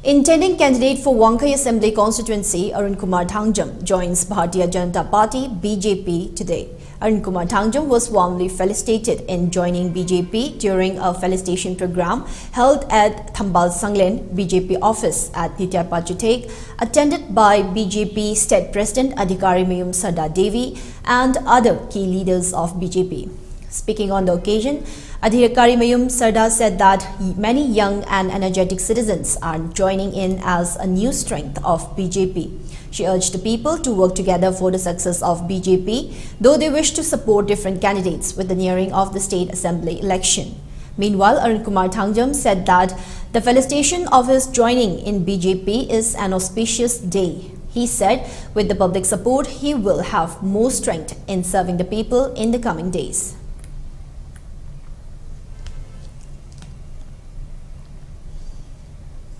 Intending candidate for Wangkhei Assembly constituency, Arunkumar Thangjam joins Bharatiya Janata Party (BJP) today. Arunkumar Thangjam was warmly felicitated in joining BJP during a felicitation program held at Thambal Sanglen BJP office at Nityapachuteg, attended by BJP State President Adhikari Mayum Sarda Devi and other key leaders of BJP. Speaking on the occasion, Adhikari Mayum Sarda said that many young and energetic citizens are joining in as a new strength of BJP. She urged the people to work together for the success of BJP, though they wish to support different candidates with the nearing of the state assembly election. Meanwhile, Arunkumar Thangjam said that the felicitation of his joining in BJP is an auspicious day. He said with the public support, he will have more strength in serving the people in the coming days.